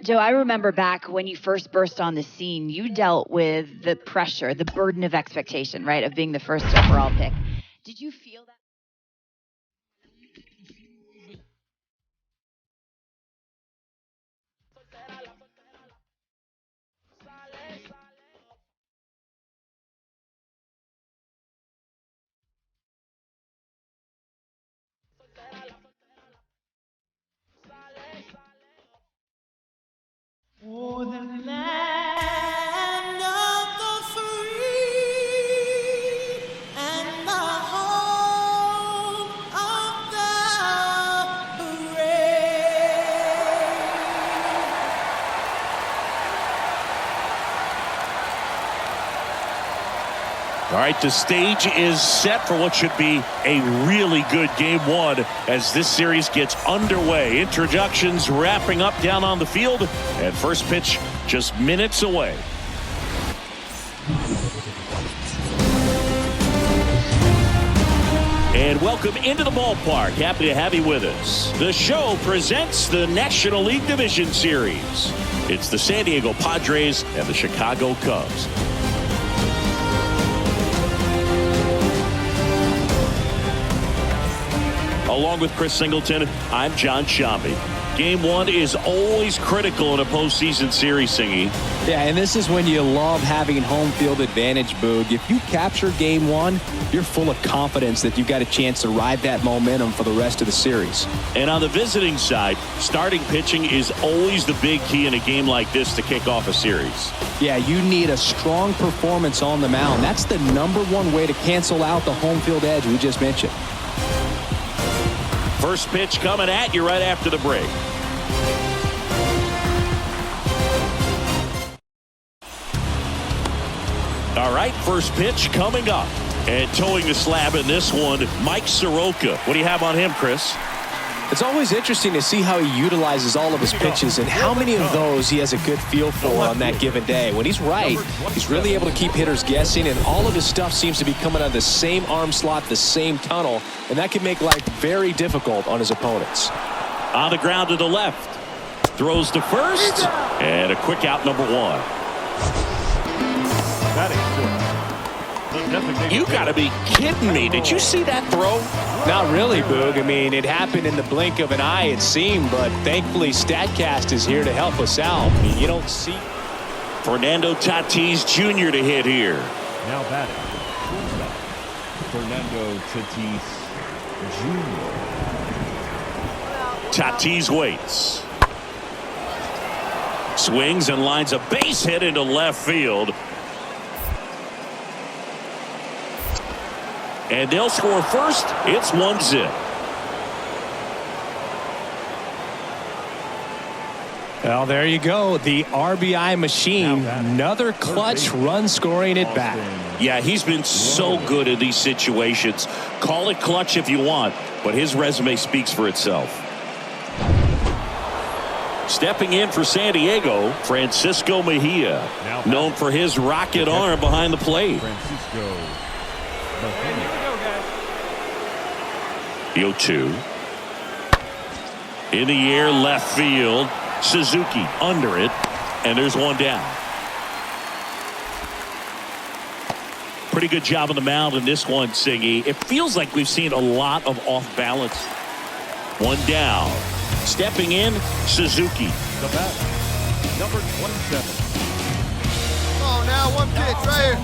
Joe, I remember back when you first burst on the scene, you dealt with the pressure, the burden of expectation, right, of being the first overall pick. Did you feel that? For the land of the free and the home of the brave. All right, the stage is set for what should be a really good game one as this series gets underway. Introductions wrapping up down on the field, and first pitch just minutes away. And welcome into the ballpark. Happy to have you with us. The show presents the National League Division Series. It's the San Diego Padres and the Chicago Cubs. Along with Chris Singleton, I'm John Shambi. Game one is always critical in a postseason series, Singy. Yeah, and this is when you love having home field advantage, Boog. If you capture game one, you're full of confidence that you've got a chance to ride that momentum for the rest of the series. And on the visiting side, starting pitching is always the big key in a game like this to kick off a series. Yeah, you need a strong performance on the mound. That's the #1 way to cancel out the home field edge we just mentioned. First pitch coming at you right after the break. All right, first pitch coming up. And towing the slab in this one, Mike Soroka. What do you have on him, Chris? It's always interesting to see how he utilizes all of his pitches and how many of those he has a good feel for on that given day. When he's right, he's really able to keep hitters guessing, and all of his stuff seems to be coming out of the same arm slot, the same tunnel, and that can make life very difficult on his opponents. On the ground to the left. Throws to first, and a quick out, #1. You gotta be kidding me. Did you see that throw? Not really, Boog. I mean, it happened in the blink of an eye, it seemed, but thankfully StatCast is here to help us out. I mean, you don't see Fernando Tatis Jr. to hit here. Now batting, Fernando Tatis Jr. Tatis waits. Swings and lines a base hit into left field. And they'll score first. It's 1-0. Well, there you go. The RBI machine. Another clutch run scoring at bat. Yeah, he's been so good in these situations. Call it clutch if you want, but his resume speaks for itself. Stepping in for San Diego, Francisco Mejia, known for his rocket arm behind the plate. Francisco Mejia. 0-2. In the air, left field. Suzuki under it, and there's one down. Pretty good job on the mound in this one, Singy. It feels like we've seen a lot of off balance. One down. Stepping in, Suzuki. The batter, number 27. Oh, now one pitch right here.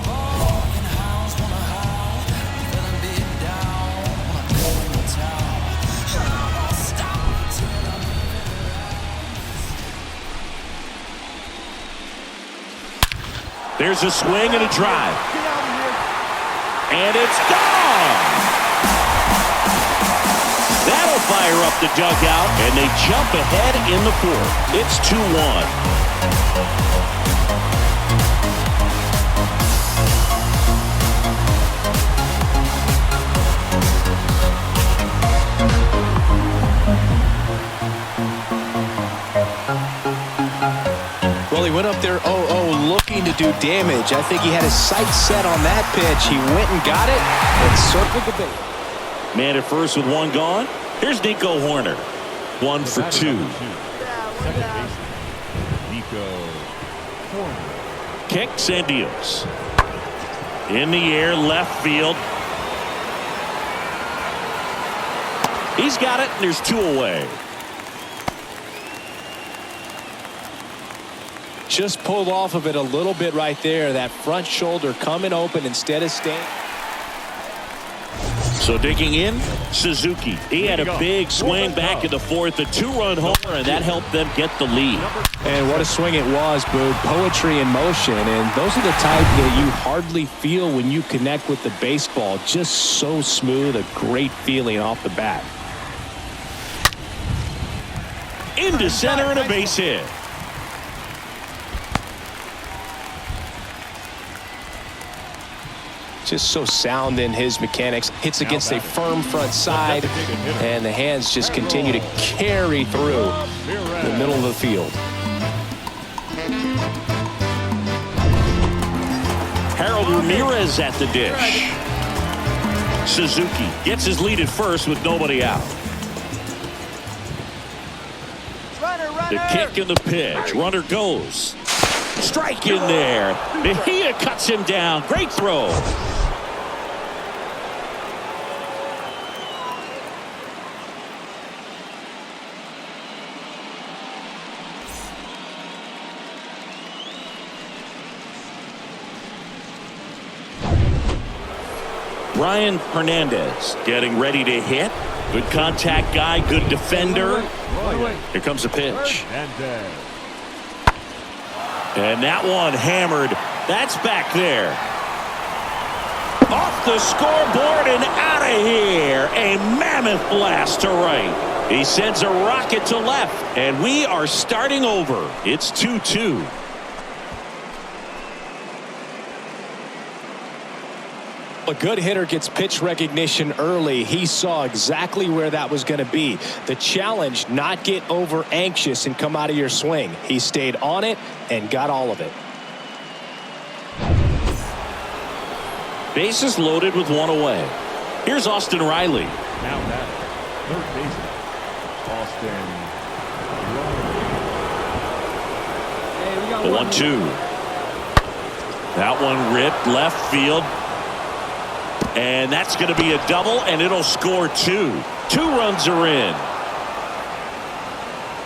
There's a swing and a drive. And it's gone. That'll fire up the dugout, and they jump ahead in the fourth. It's 2-1. Well, he went up there 0-0 looking to do damage. I think he had his sights set on that pitch. He went and got it and circled the base. Man at first with one gone. Here's Nico Horner. 1 for 2. Second baseman, Nico Horner. Kicks and deals. In the air, left field. He's got it, and there's 2 away. Just pulled off of it a little bit right there. That front shoulder coming open instead of staying. So digging in, Suzuki. He had a big swing back in the 4th, a 2-run homer, and that helped them get the lead. And what a swing it was, Boog. Poetry in motion, and those are the type that you hardly feel when you connect with the baseball. Just so smooth, a great feeling off the bat. Into center and a base hit. Just so sound in his mechanics. Hits against a firm front side, and the hands just continue to carry through the middle of the field. Harold Ramirez at the dish. Suzuki gets his lead at first with nobody out. The kick and the pitch. Runner goes. Strike in there. Mejia cuts him down. Great throw. Ryan Hernandez getting ready to hit. Good contact guy, good defender. Here comes the pitch. And that one hammered. That's back there. Off the scoreboard and out of here. A mammoth blast to right. He sends a rocket to left. And we are starting over. It's 2-2. A good hitter gets pitch recognition early. He saw exactly where that was going to be. The challenge, not get over anxious and come out of your swing. He stayed on it and got all of it. Bases loaded with 1 away. Here's Austin Riley. Now that third baseman, Austin Riley. The 1-2. That one ripped left field. And that's going to be a double, and it'll score 2. 2 runs are in.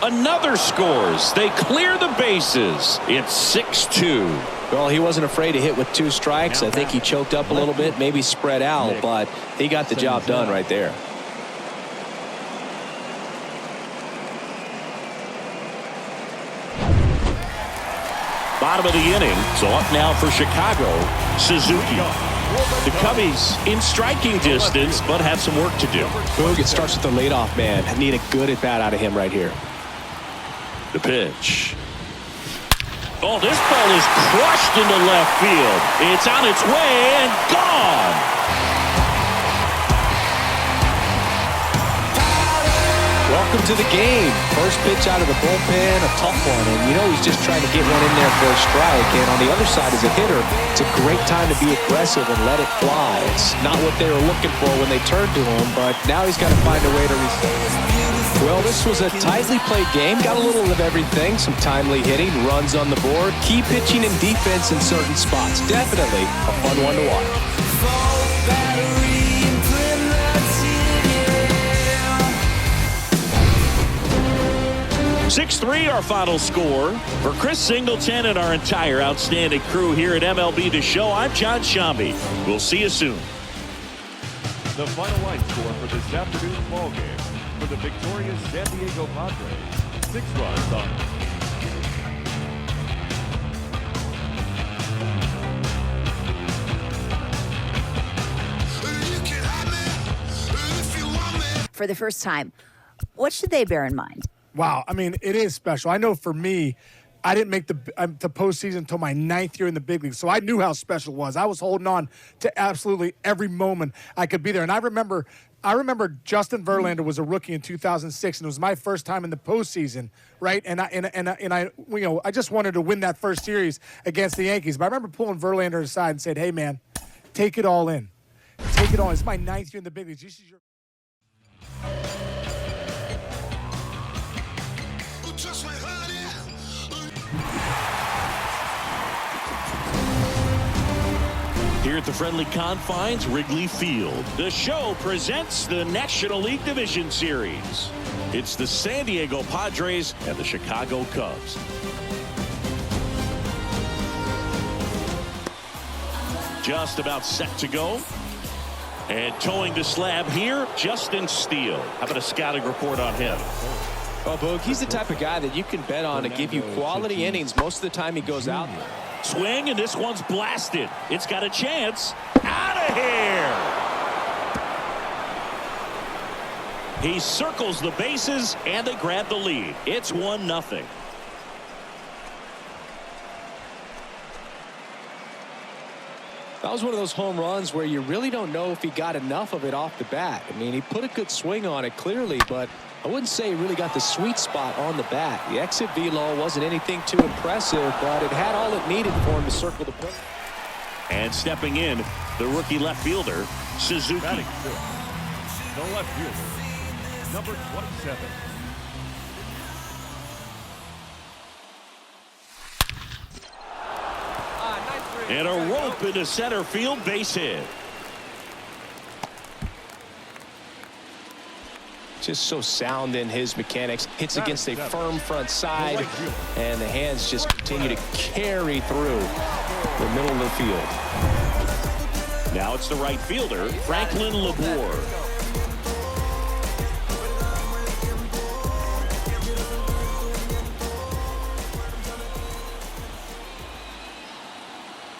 Another scores. They clear the bases. It's 6-2. Well, he wasn't afraid to hit with 2 strikes. I think he choked up a little bit, maybe spread out, but he got the job done right there. Bottom of the inning. So up now for Chicago, Suzuki. The Cubbies in striking distance, but have some work to do. Boog, it starts with the leadoff man. I need a good at-bat out of him right here. The pitch. Oh, this ball is crushed into left field. It's on its way and gone. Welcome to the game. First pitch out of the bullpen, a tough one. And you know he's just trying to get one in there for a strike. And on the other side as a hitter, it's a great time to be aggressive and let it fly. It's not what they were looking for when they turned to him, but now he's got to find a way to reset. Well, this was a tightly played game. Got a little of everything. Some timely hitting, runs on the board, key pitching and defense in certain spots. Definitely a fun one to watch. 6-3 our final score. For Chris Singleton and our entire outstanding crew here at MLB The Show, I'm John Shambi. We'll see you soon. The final line score for this afternoon's ball game for the victorious San Diego Padres. 6 runs on. For the first time, what should they bear in mind? Wow, I mean, it is special. I know for me, I didn't make the postseason until my 9th year in the big league, so I knew how special it was. I was holding on to absolutely every moment I could be there. And I remember Justin Verlander was a rookie in 2006, and it was my first time in the postseason, right? And I just wanted to win that first series against the Yankees. But I remember pulling Verlander aside and said, "Hey, man, take it all in. Take it all in. It's my 9th year in the big leagues. This is your." at the friendly confines, Wrigley Field. The show presents the National League Division Series. It's the San Diego Padres and the Chicago Cubs. Just about set to go. And towing the slab here, Justin Steele. How about a scouting report on him? Well, Boog, he's the type of guy that you can bet on to give you quality innings most of the time he goes out. Swing, and this one's blasted. It's got a chance. Out of here! He circles the bases, and they grab the lead. It's 1-0. That was one of those home runs where you really don't know if he got enough of it off the bat. I mean, he put a good swing on it clearly, but I wouldn't say he really got the sweet spot on the bat. The exit velo wasn't anything too impressive, but it had all it needed for him to circle the plate. And stepping in, the rookie left fielder, Suzuki. Batting fifth, the left fielder, number 27. And a rope into center field, base hit. Just so sound in his mechanics. Hits against a firm front side, and the hands just continue to carry through the middle of the field. Now it's the right fielder, Franklin Labor.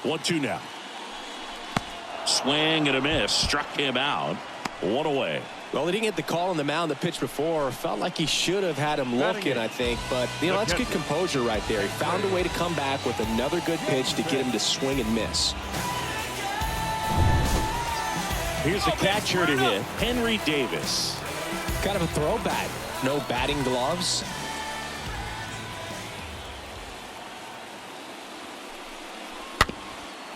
1-2 now. Swing and a miss. Struck him out. One away. Well, he didn't get the call on the mound the pitch before. Felt like he should have had him looking, I think. But, you know, that's good composure right there. He found a way to come back with another good pitch to get him to swing and miss. Here's the catcher to hit, Henry Davis. Kind of a throwback. No batting gloves.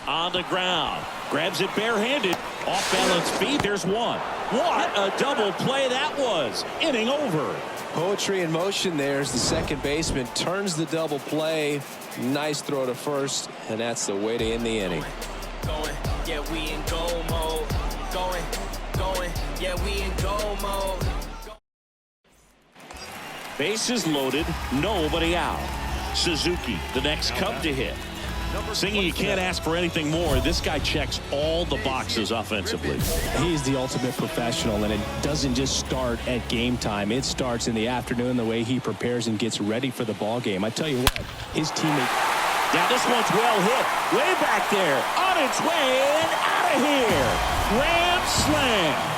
On the ground. Grabs it barehanded. Off balance feet. There's one. What a double play that was. Inning over. Poetry in motion there as the second baseman turns the double play. Nice throw to first, and that's the way to end the inning. Going, yeah, we in goal mode. Going, yeah, we in goal mode. Bases loaded, nobody out. Suzuki, the next Cub to hit. Singing, you can't ask for anything more. This guy checks all the boxes offensively. He's the ultimate professional, and it doesn't just start at game time. It starts in the afternoon, the way he prepares and gets ready for the ball game. I tell you what, his teammate. Now this one's well hit. Way back there. On its way and out of here. Grand slam.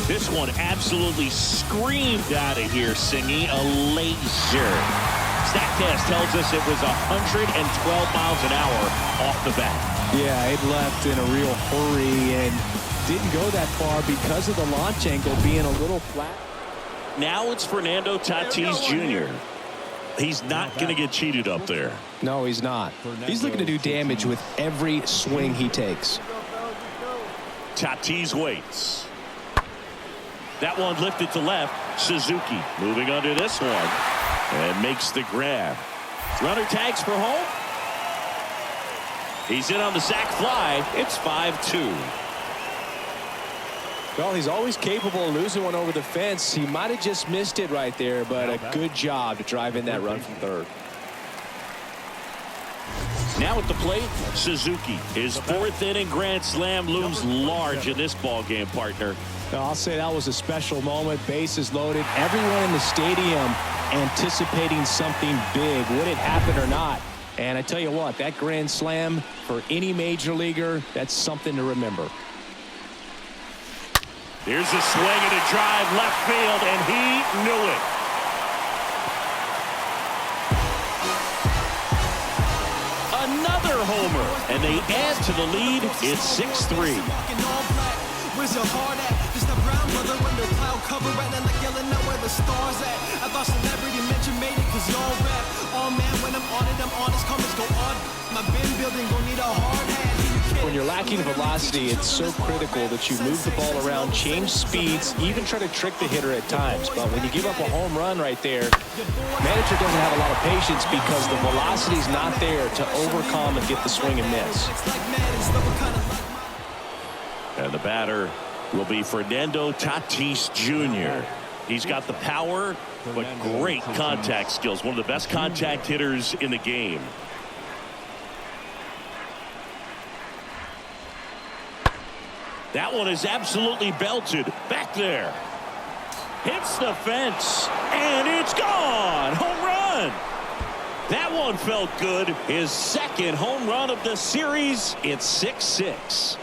This one absolutely screamed out of here, Singy. A laser. StatCast tells us it was 112 miles an hour off the bat. Yeah, it left in a real hurry and didn't go that far because of the launch angle being a little flat. Now it's Fernando Tatis Jr. He's not going to get cheated up there. No, he's not. He's looking to do damage with every swing he takes. Tatis waits. That one lifted to left. Suzuki moving under this one and makes the grab. Runner tags for home. He's in on the sac fly. It's 5-2. Well, he's always capable of losing one over the fence. He might have just missed it right there, but a good job to drive in that run from third. Now at the plate, Suzuki. His fourth inning grand slam looms large in this ball game, partner. I'll say that was a special moment. Bases loaded. Everyone in the stadium anticipating something big. Would it happen or not? And I tell you what, that grand slam for any major leaguer, that's something to remember. Here's a swing and a drive left field, and he knew it. Another homer, and they add to the lead. It's 6-3. Where's your heart at? Just a brown brother when the clouds out, cover right now like yelling out where the stars at. I thought celebrity mention made it cause y'all rap. Oh man, when I'm on it, I'm honest, comments go on. My bin building gon' need a hard hand. When you're lacking velocity, it's so critical that you move the ball around, change speeds, even try to trick the hitter at times. But when you give up a home run right there, manager doesn't have a lot of patience because the velocity's not there to overcome and get the swing and miss. And the batter will be Fernando Tatis Jr. He's got the power, but great contact skills. One of the best contact hitters in the game. That one is absolutely belted. Back there. Hits the fence. And it's gone. Home run. That one felt good. His second home run of the series. It's 6-6.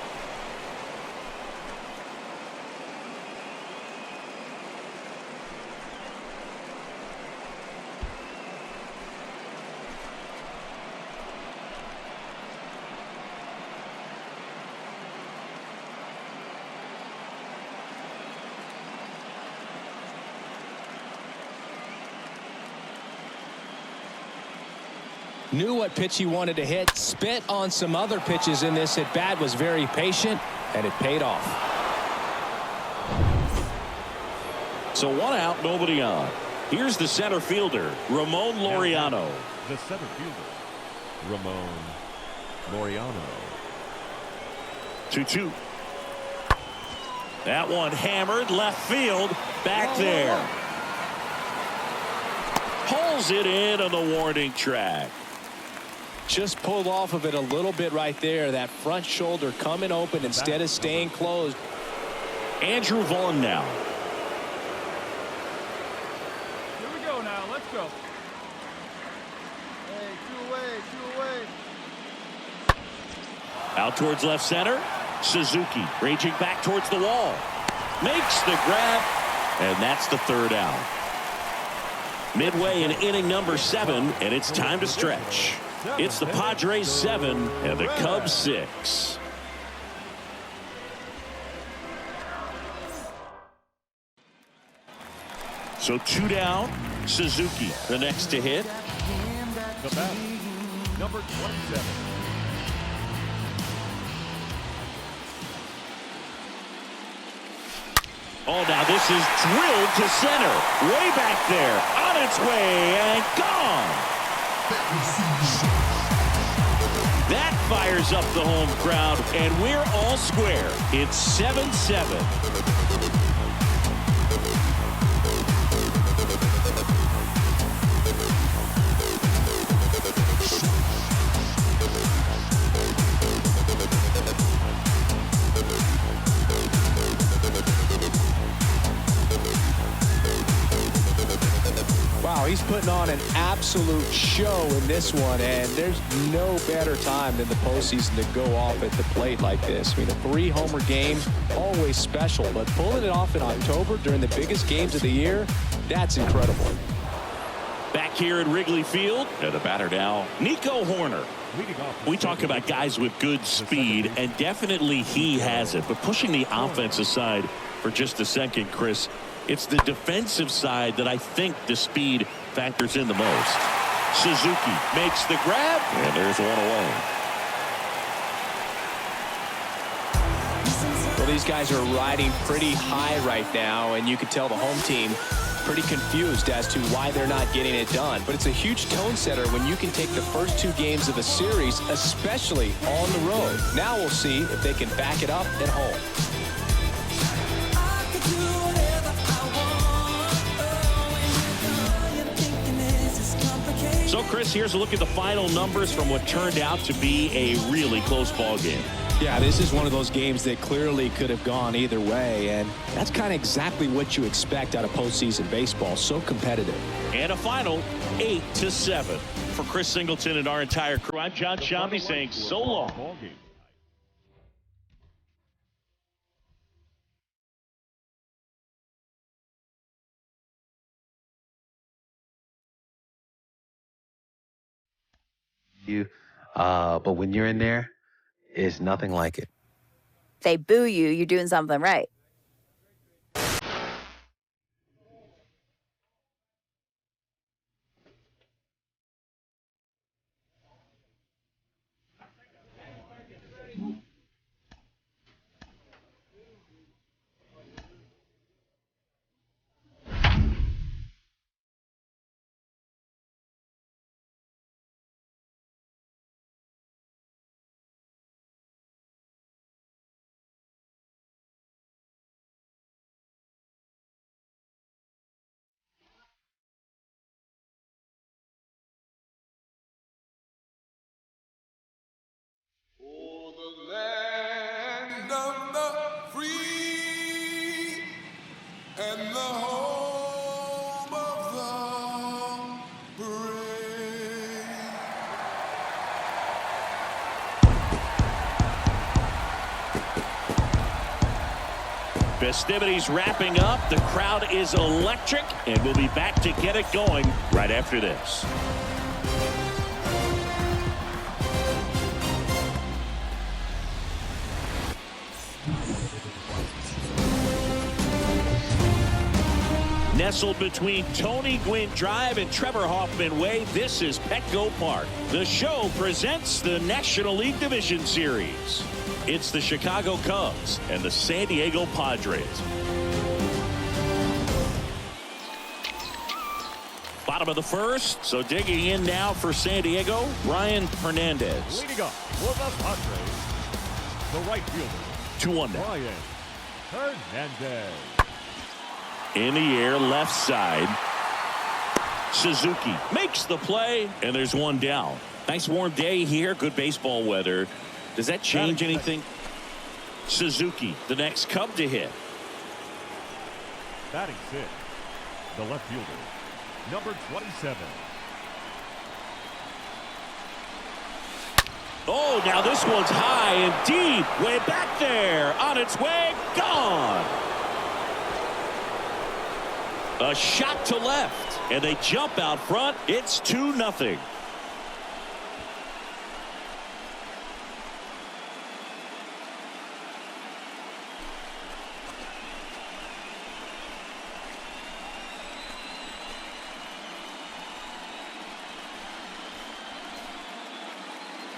Knew what pitch he wanted to hit, spit on some other pitches in this at bat, was very patient, and it paid off. So one out, nobody on. Here's the center fielder, Ramon Laureano. The center fielder, Ramon Laureano. 2-2. That one hammered left field, back there. Pulls it in on the warning track. Just pulled off of it a little bit right there. That front shoulder coming open instead of staying closed. Andrew Vaughn now. Here we go now. Let's go. Hey, two away. Out towards left center. Suzuki raging back towards the wall. Makes the grab. And that's the third out. Midway in inning number 7, and it's time to stretch. It's the Padres 7 and the Cubs 6. So 2 down. Suzuki the next to hit. The batter, number 27. Oh, now this is drilled to center. Way back there. On its way and gone. That fires up the home crowd, and we're all square. It's 7-7. Wow, he's putting on an absolute show in this one, and there's no better time than the postseason to go off at the plate like this. I mean, a 3-homer game, always special, but pulling it off in October during the biggest games of the year, that's incredible. Back here at Wrigley Field, and the batter now, Nico Horner. We talk about guys with good speed, and definitely he has it. But pushing the offense aside for just a second, Chris, it's the defensive side that I think the speed factors in the most. Suzuki makes the grab, and there's one away. Well, these guys are riding pretty high right now, and you can tell the home team pretty confused as to why they're not getting it done. But it's a huge tone setter when you can take the first 2 games of a series, especially on the road. Now we'll see if they can back it up at home. So, Chris, here's a look at the final numbers from what turned out to be a really close ball game. Yeah, this is one of those games that clearly could have gone either way, and that's kind of exactly what you expect out of postseason baseball. So competitive. And a final 8-7. For Chris Singleton and our entire crew, I'm John Shambi saying so long. But when you're in there, it's nothing like it. They boo you, you're doing something right. Festivities wrapping up. The crowd is electric, and we'll be back to get it going right after this. Nestled between Tony Gwynn Drive and Trevor Hoffman Way, this is Petco Park. The show presents the National League Division Series. It's the Chicago Cubs and the San Diego Padres. Bottom of the first, so digging in now for San Diego, Brian Hernandez. Leading up for the Padres, the right fielder, 2-1 now. Brian Hernandez. In the air, left side. Suzuki makes the play, and there's one down. Nice warm day here, good baseball weather. Does that change anything? Suzuki, the next Cub to hit. Batting sixth, the left fielder, number 27. Oh, now this one's high and deep, way back there, on its way, gone. A shot to left, and they jump out front. It's 2-0.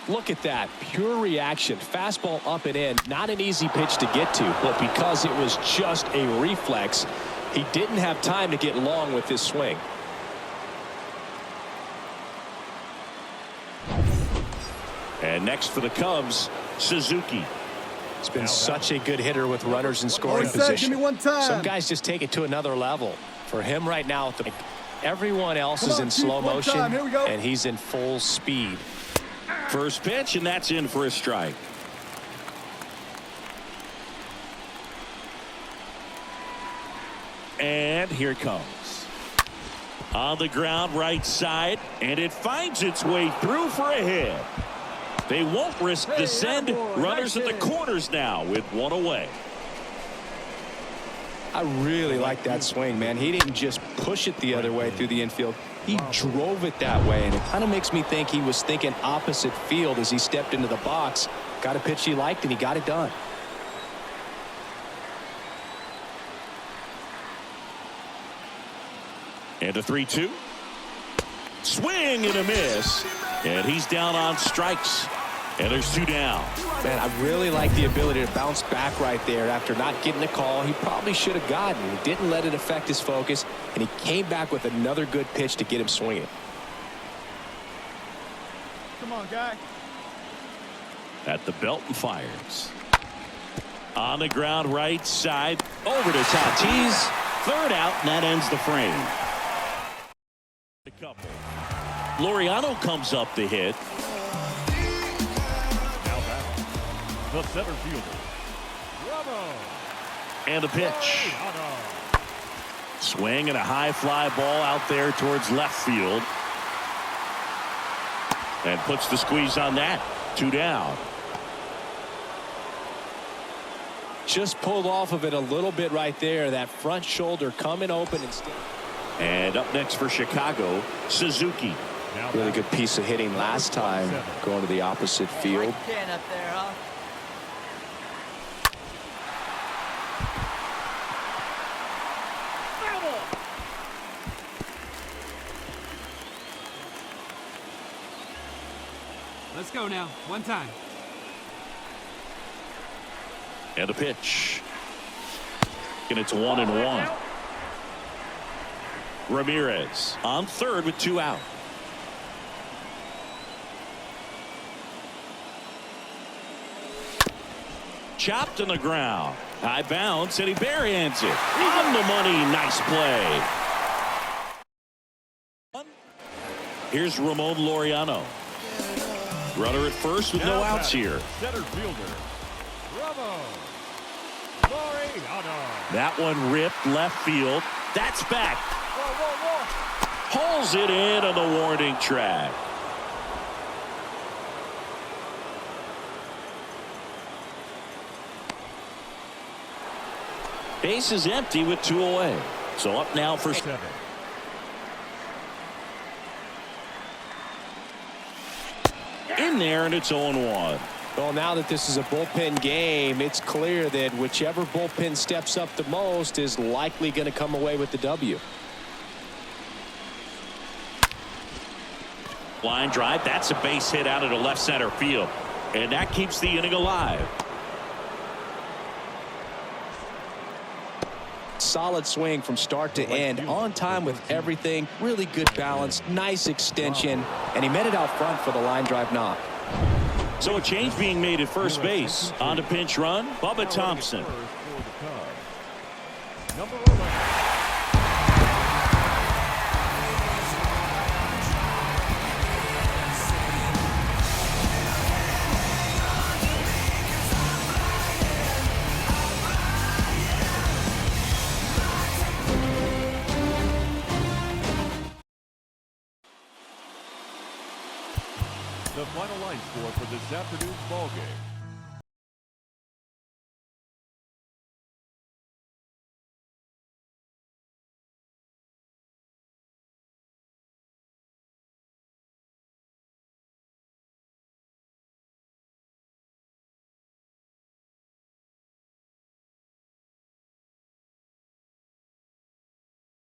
Look at that. Pure reaction. Fastball up and in. Not an easy pitch to get to, but because it was just a reflex, he didn't have time to get long with this swing. And next for the Cubs, Suzuki. It's been such a good hitter with runners in scoring position. Give me one time. Some guys just take it to another level. For him right now, everyone else is in slow motion, and he's in full speed. First pitch, and that's in for a strike. And here it comes. On the ground, right side, and it finds its way through for a hit. They won't risk the send. Runners at the corners now with one away. I really like that swing, man. He didn't just push it the other way through the infield. He drove it that way, and it kind of makes me think he was thinking opposite field as he stepped into the box. Got a pitch he liked, and he got it done. And a 3-2. Swing and a miss. And he's down on strikes. And there's two down. Man, I really like the ability to bounce back right there after not getting the call he probably should have gotten. He didn't let it affect his focus, and he came back with another good pitch to get him swinging. Come on, guy. At the belt and fires. On the ground, right side. Over to Tatis. Third out, and that ends the frame. A couple. Laureano comes up to hit. Now back, the center fielder, Bravo. And a pitch. Swing and a high fly ball out there towards left field. And puts the squeeze on that. Two down. Just pulled off of it a little bit right there. That front shoulder coming open instead. And up next for Chicago, Suzuki. Really good piece of hitting last time, going to the opposite field. Up there, huh? Let's go now. One time. And a pitch. And it's 1-1. Ramirez on third with two out. Chopped on the ground. High bounce, and he barehands it. On the money. Nice play. Here's Ramon Laureano. Runner at first with no outs here. Center fielder, Bravo. Laureano. That one ripped left field. That's back. Pulls it in on the warning track. Base is empty with 2 away. So up now for 7. in there, and it's 0-1. Well, now that this is a bullpen game, it's clear that whichever bullpen steps up the most is likely going to come away with the W. Line drive. That's a base hit out of the left center field. And that keeps the inning alive. Solid swing from start to end, on time with everything, really good balance, nice extension, and he met it out front for the line drive knock. So a change being made at first base. On to pinch run, Bubba Thompson. Number 11. The final line score for this afternoon's ball game.